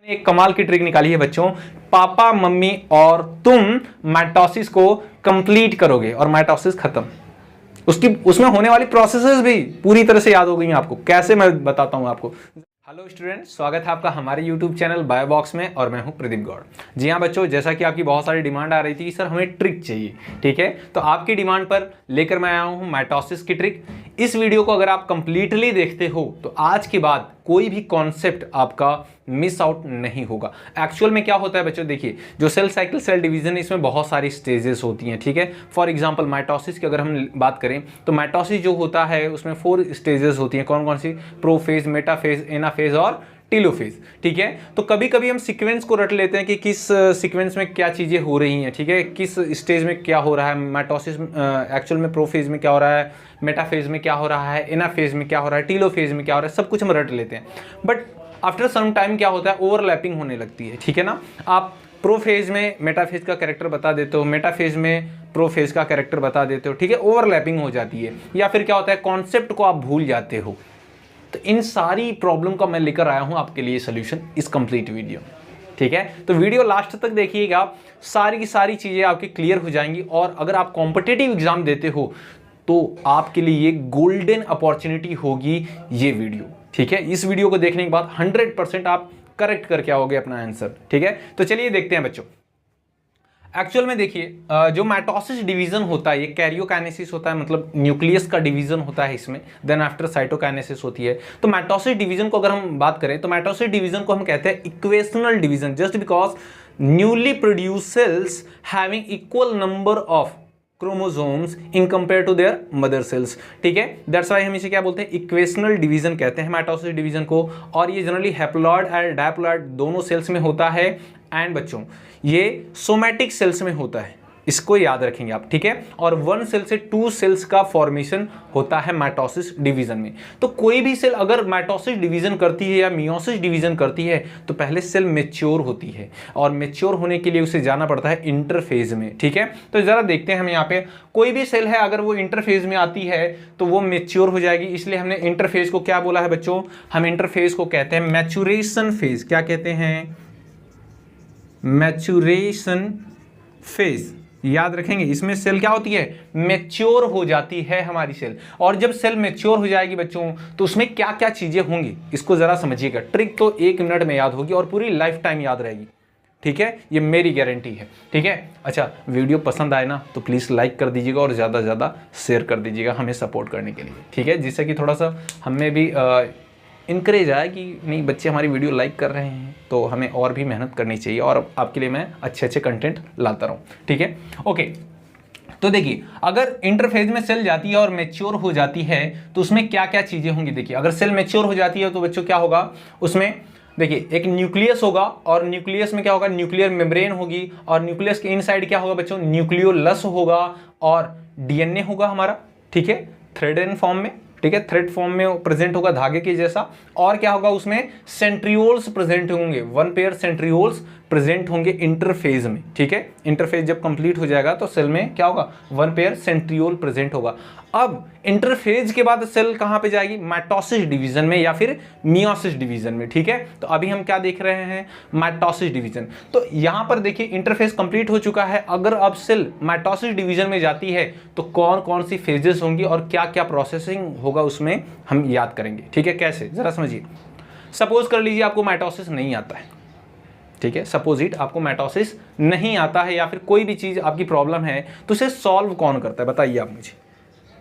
एक कमाल की ट्रिक निकाली है बच्चों। पापा मम्मी और तुम माइटोसिस को कंप्लीट करोगे और माइटोसिस खत्म। उसमें होने वाली प्रोसेसेस भी पूरी तरह से याद हो गई आपको। कैसे, मैं बताता हूं आपको। हेलो स्टूडेंट्स, स्वागत है आपका हमारे यूट्यूब चैनल बायोबॉक्स में और मैं हूं प्रदीप गौड़। जी हां बच्चों, जैसा कि आपकी बहुत सारी डिमांड आ रही थी कि सर हमें ट्रिक चाहिए, ठीक है, तो आपकी डिमांड पर लेकर मैं आया हूं माइटोसिस की ट्रिक। इस वीडियो को अगर आप कंप्लीटली देखते हो तो आज के बाद कोई भी कॉन्सेप्ट आपका मिस आउट नहीं होगा। एक्चुअल में क्या होता है बच्चों, देखिए, जो सेल साइकिल सेल डिवीजन है इसमें बहुत सारी स्टेजेस होती हैं, ठीक है। फॉर एग्जांपल माइटोसिस की अगर हम बात करें तो माइटोसिस जो होता है उसमें 4 स्टेजेस होती हैं। कौन कौन सी? प्रोफेज, मेटाफेज, एनाफेज और टीलोफेज, ठीक है। तो कभी कभी हम सीक्वेंस को रट लेते हैं कि किस सीक्वेंस में क्या चीज़ें हो रही हैं, ठीक है, किस स्टेज में क्या हो रहा है। माइटोसिस एक्चुअल में प्रोफेज में क्या हो रहा है, मेटाफेज में क्या हो रहा है, एनाफेज में क्या हो रहा है, टीलोफेज में क्या हो रहा है, सब कुछ हम रट लेते हैं। बट आफ्टर सम टाइम क्या होता है, ओवरलैपिंग होने लगती है, ठीक है ना। आप प्रोफेज में मेटाफेज का कैरेक्टर बता देते हो, मेटाफेज में प्रोफेज का कैरेक्टर बता देते हो, ठीक है, ओवरलैपिंग हो जाती है। या फिर क्या होता है, कॉन्सेप्ट को आप भूल जाते हो। तो इन सारी प्रॉब्लम का मैं लेकर आया हूं आपके लिए सोल्यूशन इस कंप्लीट वीडियो, ठीक है। तो वीडियो लास्ट तक देखिएगा, सारी की सारी चीजें आपकी क्लियर हो जाएंगी। और अगर आप कॉम्पिटिटिव एग्जाम देते हो तो आपके लिए ये गोल्डन अपॉर्चुनिटी होगी ये वीडियो, ठीक है। इस वीडियो को देखने के बाद 100% आप करेक्ट करके आओगे अपना आंसर, ठीक है। तो चलिए देखते हैं बच्चों। एक्चुअल में देखिए, जो माइटोसिस डिवीजन होता है ये कैरियोकाइनेसिस होता है, मतलब न्यूक्लियस का डिवीजन होता है इसमें। देन आफ्टर साइटोकाइनेसिस होती है। तो माइटोसिस डिवीजन को अगर हम बात करें तो माइटोसिस डिवीजन को हम कहते हैं equational division, just because newly produce cells having equal number of chromosomes in compare to their mother cells, ठीक है। दैट्स व्हाई हम इसे क्या बोलते हैं, इक्वेशनल डिवीजन कहते हैं माइटोसिस डिवीजन को। और ये जनरली हैप्लॉइड एंड डायप्लॉइड दोनों सेल्स में होता है। एंड बच्चों ये सोमैटिक सेल्स में होता है, इसको याद रखेंगे आप, ठीक है। और 1 सेल से 2 सेल्स का फॉर्मेशन होता है माइटोसिस डिवीजन में। तो कोई भी सेल अगर माइटोसिस डिवीजन करती है या मियोसिस डिवीजन करती है तो पहले सेल मैच्योर होती है, और मैच्योर होने के लिए उसे जाना पड़ता है इंटरफेज में, ठीक है। तो जरा देखते हैं हम यहाँ पे, कोई भी सेल है अगर वो इंटरफेज में आती है तो वो मैच्योर हो जाएगी। इसलिए हमने इंटरफेज को क्या बोला है बच्चों, हम इंटरफेज को कहते हैं मैच्योरेशन फेज। क्या कहते हैं? मैच्योरेशन फेज, याद रखेंगे। इसमें सेल क्या होती है, मैच्योर हो जाती है हमारी सेल। और जब सेल मैच्योर हो जाएगी बच्चों तो उसमें क्या क्या चीजें होंगी इसको जरा समझिएगा। ट्रिक तो 1 मिनट में याद होगी और पूरी लाइफ टाइम याद रहेगी, ठीक है, ये मेरी गारंटी है, ठीक है। अच्छा, वीडियो पसंद आए ना तो प्लीज लाइक कर दीजिएगा और ज्यादा से ज्यादा शेयर कर दीजिएगा हमें सपोर्ट करने के लिए, ठीक है, जिससे कि थोड़ा सा हमें भी इनकरेज आया कि नहीं, बच्चे हमारी वीडियो लाइक कर रहे हैं तो हमें और भी मेहनत करनी चाहिए और आपके लिए मैं अच्छे अच्छे कंटेंट लाता रहूं, ठीक है। ओके, तो देखिए, अगर इंटरफेज में सेल जाती है और मैच्योर हो जाती है तो उसमें क्या क्या चीजें होंगी। देखिए, अगर सेल मैच्योर हो जाती है तो बच्चों क्या होगा, उसमें देखिए एक न्यूक्लियस होगा, और न्यूक्लियस में क्या होगा, न्यूक्लियर मेम्ब्रेन होगी, और न्यूक्लियस के इनसाइड क्या होगा बच्चों, न्यूक्लियोलस होगा, और डीएनए होगा हमारा, ठीक है, थ्रेड फॉर्म में, ठीक है, थ्रेड फॉर्म में प्रेजेंट होगा धागे के जैसा। और क्या होगा, उसमें सेंट्रियोल्स प्रेजेंट होंगे, 1 पेयर सेंट्रियोल्स प्रेजेंट होंगे इंटरफेज में, ठीक है। इंटरफेज जब कंप्लीट हो जाएगा तो सेल में क्या होगा, 1 पेयर सेंट्रियोल प्रेजेंट होगा। अब इंटरफेज के बाद सेल कहां पे जाएगी, माइटोसिस डिवीजन में या फिर मियोसिस डिवीजन में, ठीक है। तो अभी हम क्या देख रहे हैं, माइटोसिस डिवीजन। तो यहां पर देखिए इंटरफेज कंप्लीट हो चुका है। अगर अब सेल माइटोसिस डिवीजन में जाती है तो कौन कौन सी फेजेस होंगी और क्या क्या प्रोसेसिंग होगा उसमें हम याद करेंगे, ठीक है। कैसे, जरा समझिए। सपोज कर लीजिए आपको माइटोसिस नहीं आता है, ठीक है, सपोज इट आपको माइटोसिस नहीं आता है या फिर कोई भी चीज आपकी प्रॉब्लम है तो उसे सॉल्व कौन करता है, बताइए आप मुझे।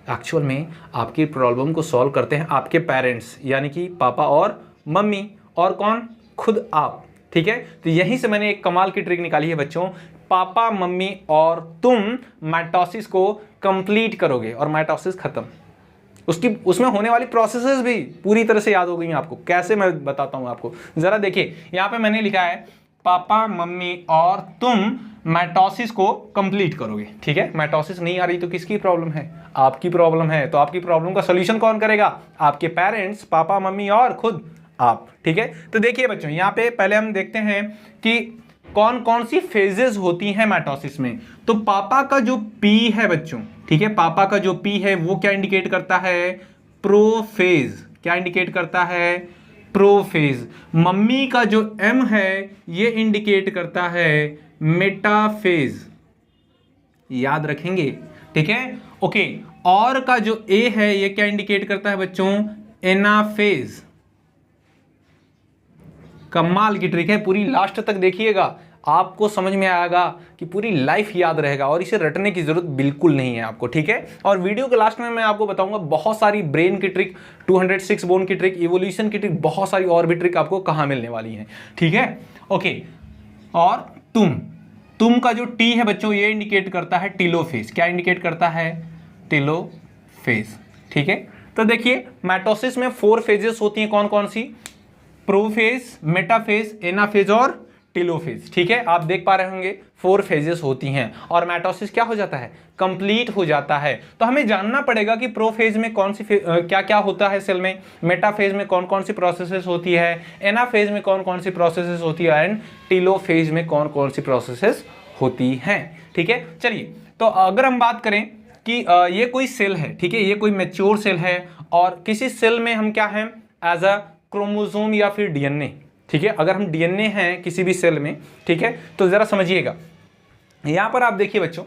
एक्चुअल में आपकी प्रॉब्लम को सॉल्व करते हैं आपके पेरेंट्स, यानी कि पापा और मम्मी, और कौन, खुद आप, ठीक है। तो यहीं से मैंने एक कमाल की ट्रिक निकाली है बच्चों। पापा मम्मी और तुम माइटोसिस को कंप्लीट करोगे और माइटोसिस खत्म। उसमें होने वाली प्रोसेसेस भी पूरी तरह से याद हो गई आपको। कैसे, मैं बताता हूं आपको। जरा देखिए, यहां पे मैंने लिखा है पापा मम्मी और तुम माइटोसिस को कंप्लीट करोगे, ठीक है। माइटोसिस नहीं आ रही तो किसकी प्रॉब्लम है, आपकी प्रॉब्लम है। तो आपकी प्रॉब्लम का सोल्यूशन कौन करेगा, आपके पेरेंट्स, पापा मम्मी और खुद आप, ठीक है। तो देखिए बच्चों, यहाँ पे पहले हम देखते हैं कि कौन कौन सी फेजेस होती हैं माइटोसिस में। तो पापा का जो पी है बच्चों, ठीक है, पापा का जो पी है वो क्या इंडिकेट करता है, प्रोफेज। क्या इंडिकेट करता है, प्रोफेज। मम्मी का जो M है ये इंडिकेट करता है मेटाफेज, याद रखेंगे, ठीक है। ओके, और का जो A है ये क्या इंडिकेट करता है बच्चों, एनाफेज। कमाल की ट्रिक है, पूरी लास्ट तक देखिएगा, आपको समझ में आएगा कि पूरी लाइफ याद रहेगा और इसे रटने की जरूरत बिल्कुल नहीं है आपको, ठीक है। और वीडियो के लास्ट में मैं आपको बताऊंगा बहुत सारी ब्रेन की ट्रिक, 206 बोन की ट्रिक, इवोल्यूशन की ट्रिक, बहुत सारी और भी ट्रिक आपको कहां मिलने वाली है, ठीक है। ओके, और तुम का जो टी है बच्चों ये इंडिकेट करता है टीलोफेज। क्या इंडिकेट करता है, टीलोफेज, ठीक है। तो देखिए माइटोसिस में 4 फेजेस होती हैं, कौन कौन सी, प्रोफेज, मेटाफेज, एनाफेज और टीलोफेज, ठीक है। आप देख पा रहे होंगे 4 फेजेस होती हैं और माइटोसिस क्या हो जाता है, कंप्लीट हो जाता है। तो हमें जानना पड़ेगा कि प्रोफेज में कौन सी क्या क्या होता है सेल में, मेटाफेज में कौन कौन सी प्रोसेसेस होती है, एनाफेज में कौन कौन सी प्रोसेसेस होती है एंड टीलोफेज में कौन कौन सी प्रोसेसेस होती हैं, ठीक है। चलिए, तो अगर हम बात करें कि ये कोई सेल है, ठीक है, ये कोई मैच्योर सेल है और किसी सेल में हम क्या हैं, एज अ क्रोमोसोम या फिर डीएनए, ठीक है। अगर हम डीएनए हैं किसी भी सेल में, ठीक है, तो जरा समझिएगा, यहां पर आप देखिए बच्चों,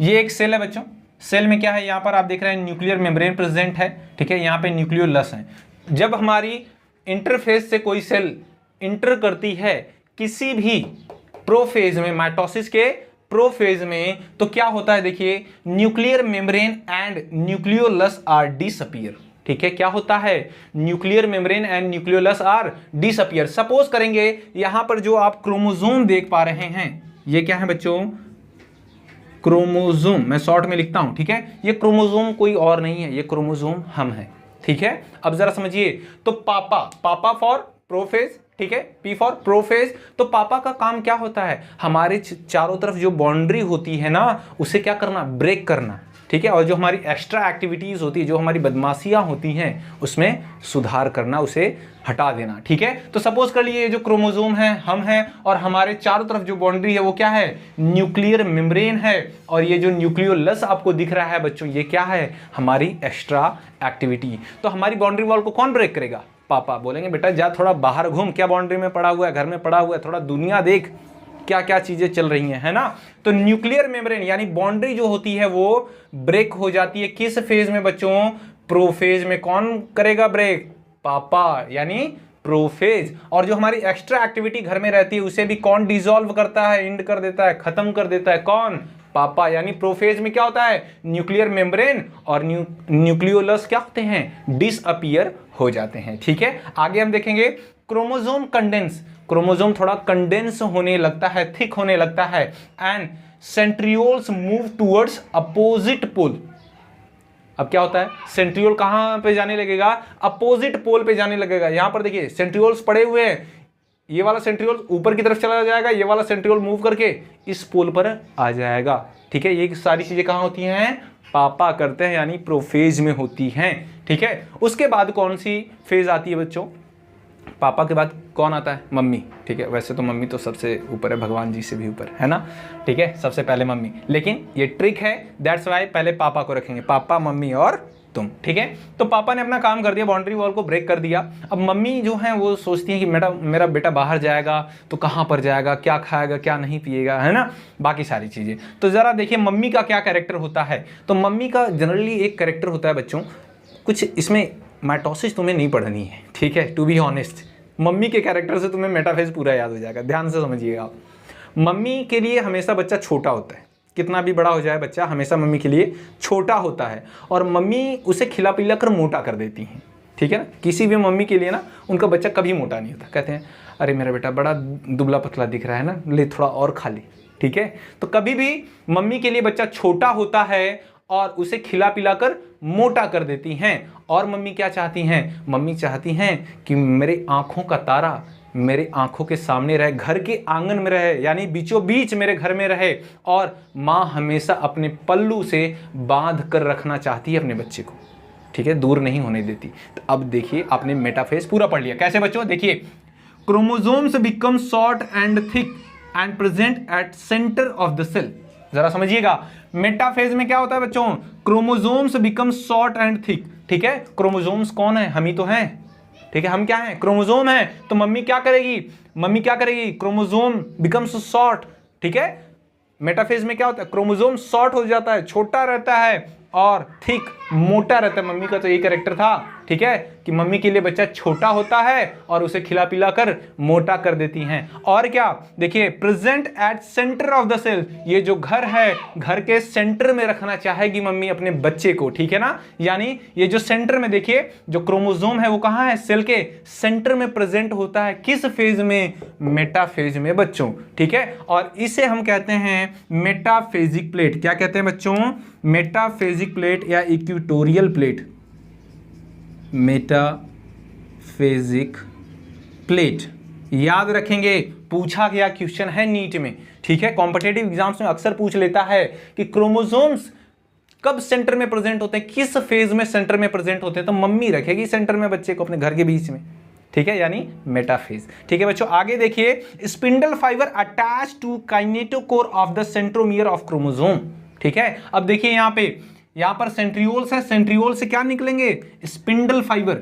ये एक सेल है बच्चों, सेल में क्या है, यहां पर आप देख रहे हैं न्यूक्लियर मेम्ब्रेन प्रेजेंट है, ठीक है, यहां पे न्यूक्लियोलस है। जब हमारी इंटरफेस से कोई सेल इंटर करती है किसी भी प्रोफेज में, माइटोसिस के प्रोफेज में, तो क्या होता है, देखिए nuclear membrane and nucleolus are disappear, ठीक है। क्या होता है, nuclear membrane and nucleolus are disappear. Suppose करेंगे यहां पर जो आप क्रोमोसोम देख पा रहे हैं, ये क्या है बच्चों, क्रोमोसोम, मैं शॉर्ट में लिखता हूं, ठीक है। ये क्रोमोसोम कोई और नहीं है, ये क्रोमोसोम हम हैं, ठीक है। अब जरा समझिए, तो पापा फॉर प्रोफेज, ठीक है, पी फॉर प्रोफेज। तो पापा का काम क्या होता है, हमारे चारों तरफ जो बाउंड्री होती है ना उसे क्या करना, ब्रेक करना, ठीक है। और जो हमारी एक्स्ट्रा एक्टिविटीज होती है, जो हमारी बदमाशियां होती हैं उसमें सुधार करना, उसे हटा देना, ठीक है। तो सपोज कर लिए जो क्रोमोसोम है हम हैं और हमारे चारों तरफ जो बाउंड्री है वो क्या है, न्यूक्लियर मेम्ब्रेन है। और ये जो न्यूक्लियोलस आपको दिख रहा है बच्चों, ये क्या है, हमारी एक्स्ट्रा एक्टिविटी। तो हमारी बाउंड्री वॉल को कौन ब्रेक करेगा, पापा। बोलेंगे बेटा जा थोड़ा बाहर घूम, क्या बाउंड्री में पड़ा हुआ है, घर में पड़ा हुआ है, थोड़ा दुनिया देख क्या क्या चीजें चल रही हैं, है ना। तो न्यूक्लियर मेम्ब्रेन यानी बाउंड्री जो होती है वो ब्रेक हो जाती है किस फेज में बच्चों, प्रोफेज में। कौन करेगा ब्रेक, पापा, यानी प्रोफेज। और जो हमारी एक्स्ट्रा एक्टिविटी घर में रहती है उसे भी कौन डिसॉल्व करता है, एंड कर देता है, खत्म कर देता है, कौन, पापा। यानी प्रोफेज में क्या होता है, न्यूक्लियर मेम्ब्रेन और न्यूक्लियोलस क्या होते हैं, डिसअपीयर हो जाते हैं, ठीक है। आगे हम देखेंगे क्रोमोसोम कंडेंस, क्रोमोसोम थोड़ा कंडेंस होने लगता है, थिक होने लगता है and centrioles move towards opposite pole. अब क्या होता है, सेंट्रियोल कहां पे जाने लगेगा, अपोजिट पोल पे जाने लगेगा। यहां पर देखिए सेंट्रियोल्स पड़े हुए हैं, ये वाला सेंट्रियोल ऊपर की तरफ चला जाएगा, ये वाला सेंट्रियोल मूव करके इस पोल पर आ जाएगा, ठीक है। ये सारी चीजें कहां होती हैं, पापा करते हैं, यानी प्रोफेज में होती हैं, ठीक है। उसके बाद कौन सी फेज आती है बच्चों, पापा के बाद कौन आता है, मम्मी, ठीक है। वैसे तो मम्मी तो सबसे ऊपर है, भगवान जी से भी ऊपर है ना, ठीक है, सबसे पहले मम्मी। लेकिन ये ट्रिक है, दैट्स वाई पहले पापा को रखेंगे, पापा, मम्मी और तुम, ठीक है। तो पापा ने अपना काम कर दिया, बाउंड्री वॉल को ब्रेक कर दिया। अब मम्मी जो है वो सोचती है कि मेरा बेटा बाहर जाएगा तो कहाँ पर जाएगा, क्या खाएगा, क्या नहीं पिएगा, है ना, बाकी सारी चीज़ें। तो ज़रा देखिए मम्मी का क्या कैरेक्टर होता है। तो मम्मी का जनरली एक कैरेक्टर होता है बच्चों, कुछ इसमें माइटोसिस तुम्हें नहीं पढ़नी है, ठीक है, टू बी ऑनेस्ट। मम्मी के कैरेक्टर से तुम्हें मेटाफेज पूरा याद हो जाएगा, ध्यान से समझिएगा आप। मम्मी के लिए हमेशा बच्चा छोटा होता है, कितना भी बड़ा हो जाए बच्चा हमेशा मम्मी के लिए छोटा होता है और मम्मी उसे खिला पिला कर मोटा कर देती हैं, ठीक है ना। किसी भी मम्मी के लिए ना उनका बच्चा कभी मोटा नहीं होता, कहते हैं अरे मेरा बेटा बड़ा दुबला पतला दिख रहा है ना, ले थोड़ा और खा ले, ठीक है। तो कभी भी मम्मी के लिए बच्चा छोटा होता है और उसे खिला पिलाकर मोटा कर देती हैं। और मम्मी क्या चाहती हैं, मम्मी चाहती हैं कि मेरे आंखों का तारा मेरे आंखों के सामने रहे, घर के आंगन में रहे, यानी बीचों बीच मेरे घर में रहे। और माँ हमेशा अपने पल्लू से बांध कर रखना चाहती है अपने बच्चे को, ठीक है, दूर नहीं होने देती। तो अब देखिए आपने मेटाफेज पूरा पढ़ लिया। कैसे बच्चों, देखिए chromosomes become short and thick and present at centre of the cell. जरा समझिएगा मेटाफेज में क्या होता है बच्चों, chromosomes become short and thick, ठीक है। क्रोमोसोम्स कौन है, हम ही तो हैं, ठीक है, हम क्या हैं, क्रोमोसोम है। तो मम्मी क्या करेगी, क्रोमोसोम बिकम्स शॉर्ट। ठीक है, मेटाफेज में क्या होता है, क्रोमोसोम शॉर्ट हो जाता है, छोटा रहता है और थिक मोटा रहता है। मम्मी का तो यही कैरेक्टर था, ठीक है, कि मम्मी के लिए बच्चा छोटा होता है और उसे खिला पिला कर मोटा कर देती हैं। और क्या, देखिए, present at centre of the cell, ये जो घर है, घर के सेंटर में रखना चाहेगी मम्मी अपने बच्चे को, ठीक है ना। यानी ये जो सेंटर में, देखिए जो क्रोमोसोम है वो कहां है, सेल के सेंटर में प्रेजेंट होता है। किस फेज में, मेटाफेज में बच्चों, ठीक है। और इसे हम कहते हैं मेटाफेजिक प्लेट। क्या कहते हैं बच्चों, मेटाफेजिक प्लेट या इक्वेटोरियल प्लेट, मेटाफेजिक प्लेट। याद रखेंगे, पूछा गया क्वेश्चन है नीट में, ठीक है, कॉम्पिटिटिव एग्जाम्स में अक्सर पूछ लेता है कि क्रोमोसोम्स कब सेंटर में प्रेजेंट होते हैं, किस फेज में सेंटर में प्रेजेंट होते हैं, तो मम्मी रखेगी सेंटर में बच्चे को अपने घर के बीच में, ठीक है, यानी मेटाफेज। ठीक है बच्चों, आगे देखिए, spindle fibre attach to kinetochore of the centromere of chromosome. ठीक है, अब देखिए यहां पर सेंट्रियोल्स है, सेंट्रियोल से क्या निकलेंगे, स्पिंडल फाइबर।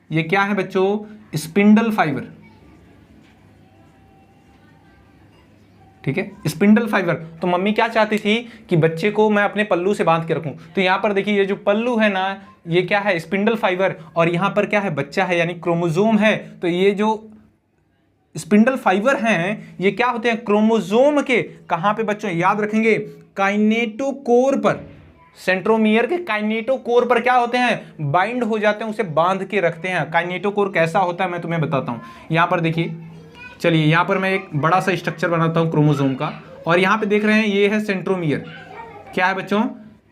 ये क्या है बच्चों, स्पिंडल फाइबर। ठीक है, स्पिंडल फाइबर। तो मम्मी क्या चाहती थी कि बच्चे को मैं अपने पल्लू से बांध के रखूं। तो यहां पर देखिए, ये जो पल्लू है ना, ये क्या है, स्पिंडल फाइबर, और यहां पर क्या है, बच्चा है यानी क्रोमोसोम है। तो ये जो स्पिंडल फाइबर हैं, ये क्या होते हैं, क्रोमोसोम के कहां पे बच्चों, याद रखेंगे, काइनेटोकोर पर, सेंट्रोमियर के काइनेटोकोर पर क्या होते हैं, बाइंड हो जाते हैं, उसे बांध के रखते हैं। काइनेटोकोर कैसा होता है मैं तुम्हें बताता हूं। यहां पर देखिए, चलिए यहां पर मैं एक बड़ा सा स्ट्रक्चर बनाता हूं क्रोमोसोम का, और यहां पे देख रहे हैं ये है सेंट्रोमियर। क्या है बच्चों,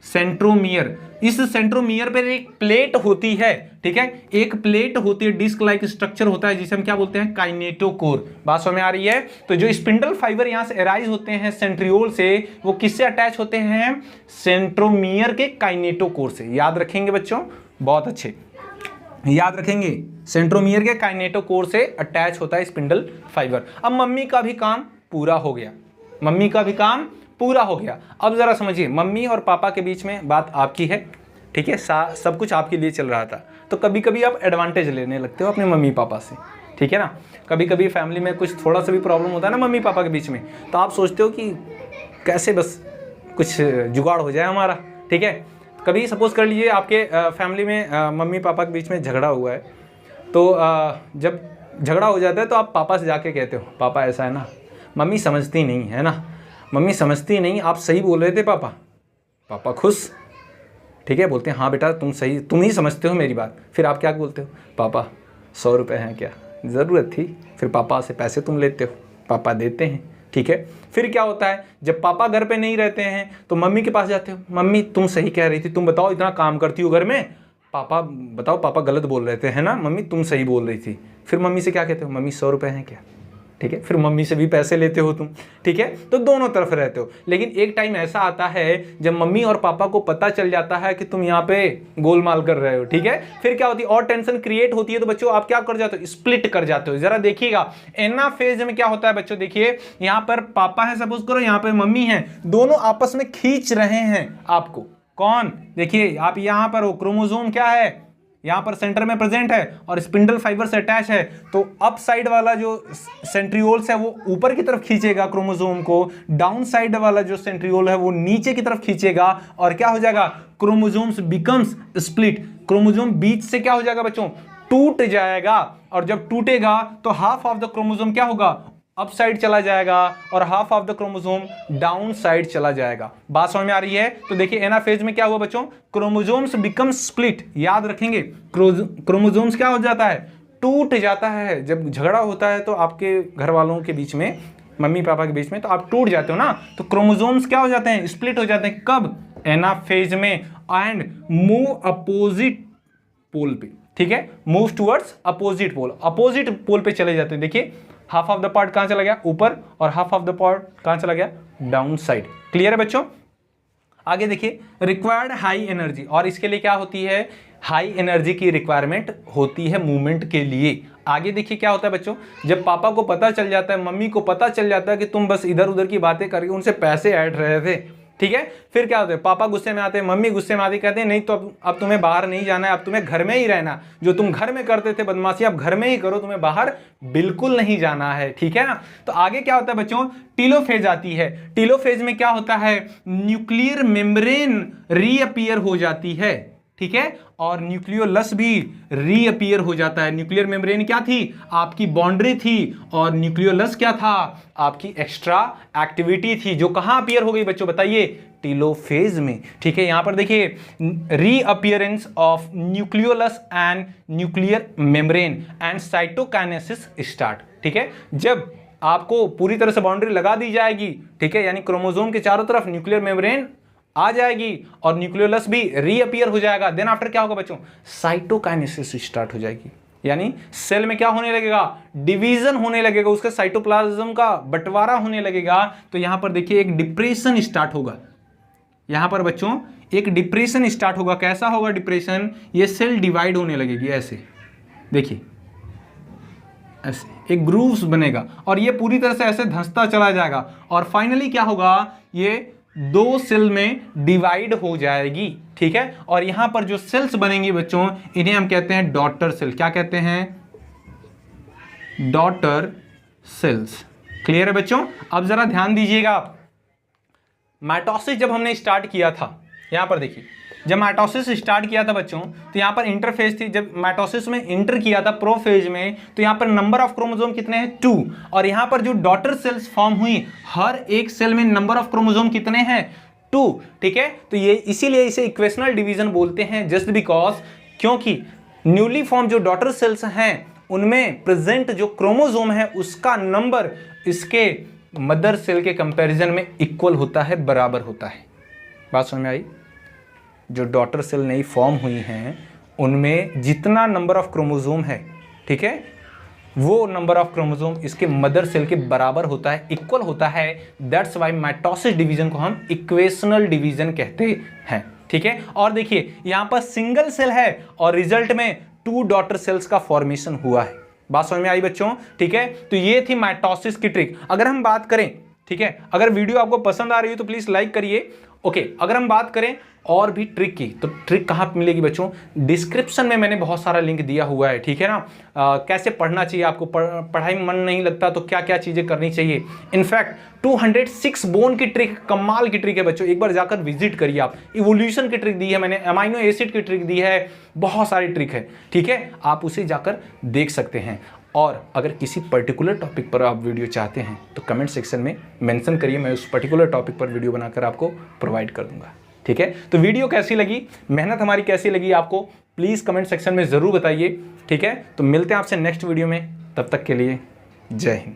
सेंट्रोमियर। इस सेंट्रोमियर पर एक प्लेट होती है, ठीक है, एक प्लेट होती है, डिस्क लाइक स्ट्रक्चर होता है, जिसे हम क्या बोलते हैं, काइनेटोकोर। बात समझ में आ रही है। तो जो स्पिंडल फाइबर यहां से एराइज होते हैं सेंट्रियोल से, वो किससे अटैच होते हैं, सेंट्रोमियर के काइनेटोकोर से। याद रखेंगे बच्चों, बहुत अच्छे याद रखेंगे, सेंट्रोमियर के काइनेटोकोर से अटैच होता है स्पिंडल फाइबर। अब मम्मी का भी काम पूरा हो गया, मम्मी का भी काम पूरा हो गया। अब जरा समझिए, मम्मी और पापा के बीच में बात आपकी है, ठीक है, सब कुछ आपके लिए चल रहा था। तो कभी कभी आप एडवांटेज लेने लगते हो अपने मम्मी पापा से, ठीक है ना। कभी कभी फैमिली में कुछ थोड़ा सा भी प्रॉब्लम होता है ना मम्मी पापा के बीच में, तो आप सोचते हो कि कैसे बस कुछ जुगाड़ हो जाए हमारा, ठीक है। कभी सपोज कर लीजिए आपके फैमिली में मम्मी पापा के बीच में झगड़ा हुआ है, तो जब झगड़ा हो जाता है तो आप पापा से जाके कहते हो, पापा ऐसा है ना, मम्मी समझती नहीं है ना, मम्मी समझती नहीं, आप सही बोल रहे थे पापा। पापा खुश, ठीक है, बोलते हैं हाँ बेटा तुम सही, तुम ही समझते हो मेरी बात। फिर आप क्या बोलते हो, पापा 100 रुपये हैं क्या, ज़रूरत थी। फिर पापा से पैसे तुम लेते हो, पापा देते हैं, ठीक है। फिर क्या होता है, जब पापा घर पे नहीं रहते हैं तो मम्मी के पास जाते हो, मम्मी तुम सही कह रही थी, तुम बताओ इतना काम करती हो घर में, पापा बताओ पापा गलत बोल रहे थे, है ना, मम्मी तुम सही बोल रही थी। फिर मम्मी से क्या कहते हो, मम्मी 100 रुपये हैं क्या, ठीक है। फिर मम्मी से भी पैसे लेते हो तुम, ठीक है। तो दोनों तरफ रहते हो। लेकिन एक टाइम ऐसा आता है जब मम्मी और पापा को पता चल जाता है कि तुम यहाँ पे गोलमाल कर रहे हो, ठीक है। फिर क्या होती है, और टेंशन क्रिएट होती है, तो बच्चों आप क्या कर जाते हो, स्प्लिट कर जाते हो। जरा देखिएगा एनाफेज में क्या होता है बच्चों, देखिए यहाँ पर पापा है, सपोज करो यहाँ पे मम्मी है, दोनों आपस में खींच रहे हैं आपको। कौन, देखिए आप यहाँ पर हो, क्रोमोसोम क्या है, यहाँ पर सेंटर में प्रेजेंट है और स्पिंडल फाइबर से अटैच है। तो अप साइड वाला जो सेंट्रियोल्स है वो ऊपर की तरफ खींचेगा क्रोमोसोम को, डाउन साइड वाला जो सेंट्रियोल है वो नीचे की तरफ खींचेगा, और क्या हो जाएगा, क्रोमोसोम्स बिकम्स स्प्लिट। क्रोमोसोम बीच से क्या हो जाएगा बच्चों, टूट जाएगा, और जब टूटेगा तो हाफ ऑफ द क्रोमोसोम क्या होगा, अप साइड चला जाएगा, और half of the chromosome down side चला जाएगा। बात समझ में आ रही है। तो देखिए एनाफेज में क्या हुआ बच्चों, क्रोमोसोम्स बिकम स्प्लिट। याद रखेंगे, क्रोमोसोम्स क्या हो जाता है, टूट जाता है। जब झगड़ा होता है तो आपके घर वालों के बीच में, मम्मी पापा के बीच में, तो आप टूट जाते हो ना, तो क्रोमोसोम्स क्या हो जाते हैं, स्प्लिट हो जाते हैं। कब, एनाफेज में, एंड मूव अपोजिट पोल पे, ठीक है, move towards opposite pole, opposite pole पे चले जाते हैं। देखिए हाफ ऑफ द पार्ट कहां चला गया, ऊपर, और हाफ ऑफ द पार्ट कहां चला गया, डाउन साइड। क्लियर है बच्चों। आगे देखिए, रिक्वायर्ड हाई एनर्जी, और इसके लिए क्या होती है, हाई एनर्जी की रिक्वायरमेंट होती है मूवमेंट के लिए। आगे देखिए क्या होता है बच्चों, जब पापा को पता चल जाता है, मम्मी को पता चल जाता है कि तुम बस इधर उधर की बातें करके उनसे पैसे ऐड रहे थे, ठीक है। फिर क्या होता है, पापा गुस्से में आते हैं, मम्मी गुस्से में आती, कहते हैं नहीं तो अब तुम्हें बाहर नहीं जाना है, अब तुम्हें घर में ही रहना, जो तुम घर में करते थे बदमाशी अब घर में ही करो, तुम्हें बाहर बिल्कुल नहीं जाना है, ठीक है ना। तो आगे क्या होता है बच्चों, टीलोफेज आती है। टीलोफेज में क्या होता है, न्यूक्लियर मेम्ब्रेन रीअपीयर हो जाती है, ठीक है, और न्यूक्लियोलस भी रीअपीयर हो जाता है। न्यूक्लियर मेम्ब्रेन क्या थी, आपकी बाउंड्री थी, और न्यूक्लियोलस क्या था, आपकी एक्स्ट्रा एक्टिविटी थी, जो कहां अपीयर हो गई बच्चों बताइए, टीलोफेज में, ठीक है। यहां पर देखिए reappearance of nucleolus and nuclear membrane and cytokinesis start, ठीक है। जब आपको पूरी तरह से बाउंड्री लगा दी जाएगी, ठीक है, यानी क्रोमोसोम के चारों तरफ न्यूक्लियर मेम्ब्रेन आ जाएगी और न्यूक्लियोलस भी रीअपीयर हो जाएगा, देन आफ्टर क्या होगा बच्चों, साइटोकाइनेसिस स्टार्ट हो जाएगी, यानी सेल में क्या होने लगेगा, डिवीजन होने लगेगा, उसका साइटोप्लाज्म का बंटवारा होने लगेगा। तो यहां पर देखिए एक डिप्रेशन स्टार्ट होगा, यहां पर बच्चों एक डिप्रेशन स्टार्ट होगा। कैसा होगा डिप्रेशन, ये सेल डिवाइड होने लगेगी, ऐसे देखिए, ऐसे एक ग्रूव्स बनेगा और ये पूरी तरह से ऐसे धंसता चला जाएगा और फाइनली क्या होगा, ये दो सेल में डिवाइड हो जाएगी, ठीक है। और यहां पर जो सेल्स बनेंगी बच्चों, इन्हें हम कहते हैं डॉटर सेल। क्या कहते हैं, डॉटर सेल्स। क्लियर है बच्चों। अब जरा ध्यान दीजिएगा आप, माइटोसिस जब हमने स्टार्ट किया था, यहां पर देखिए जब माइटोसिस स्टार्ट किया था बच्चों, तो यहां पर इंटरफेज थी। जब माइटोसिस में इंटर किया था प्रोफेज में, तो यहां पर नंबर ऑफ क्रोमोसोम कितने हैं, 2। और यहां पर जो डॉटर सेल्स फॉर्म हुई, हर एक सेल में नंबर ऑफ क्रोमोसोम कितने हैं, 2, ठीक है। तो ये इसीलिए इसे इक्वेशनल डिवीजन बोलते हैं, जस्ट बिकॉज, क्योंकि न्यूली फॉर्म जो डॉटर सेल्स हैं उनमें प्रेजेंट जो क्रोमोसोम है उसका नंबर इसके मदर सेल के कंपैरिजन में इक्वल होता है, बराबर होता है। बात समझ में आई। जो डॉटर सेल नई फॉर्म हुई हैं उनमें जितना नंबर ऑफ क्रोमोसोम है, ठीक है, वो नंबर ऑफ क्रोमोसोम इसके मदर सेल के बराबर होता है, इक्वल होता है। दैट्स वाई माइटोसिस डिवीजन को हम इक्वेशनल डिवीजन कहते हैं, ठीक है। और देखिए यहां पर सिंगल सेल है और रिजल्ट में 2 डॉटर सेल्स का फॉर्मेशन हुआ है। बात समझ में आई बच्चों, ठीक है। तो ये थी माइटोसिस की ट्रिक। अगर हम बात करें, ठीक है, अगर वीडियो आपको पसंद आ रही है तो प्लीज लाइक करिए, ओके। अगर हम बात करें और भी ट्रिक की, तो ट्रिक कहाँ पे मिलेगी बच्चों, डिस्क्रिप्शन में मैंने बहुत सारा लिंक दिया हुआ है, ठीक है ना। कैसे पढ़ना चाहिए आपको, पढ़ाई में मन नहीं लगता तो क्या क्या चीजें करनी चाहिए। इनफैक्ट 206 बोन की ट्रिक, कमाल की ट्रिक है बच्चों, एक बार जाकर विजिट करिए आप। इवोल्यूशन की ट्रिक दी है मैंने, अमाइनो एसिड की ट्रिक दी है, बहुत सारी ट्रिक है, ठीक है, आप उसे जाकर देख सकते हैं। और अगर किसी पर्टिकुलर टॉपिक पर आप वीडियो चाहते हैं तो कमेंट सेक्शन में मेंशन करिए, मैं उस पर्टिकुलर टॉपिक पर वीडियो बनाकर आपको प्रोवाइड कर दूंगा, ठीक है। तो वीडियो कैसी लगी, मेहनत हमारी कैसी लगी आपको, प्लीज़ कमेंट सेक्शन में ज़रूर बताइए, ठीक है। तो मिलते हैं आपसे नेक्स्ट वीडियो में, तब तक के लिए जय हिंद।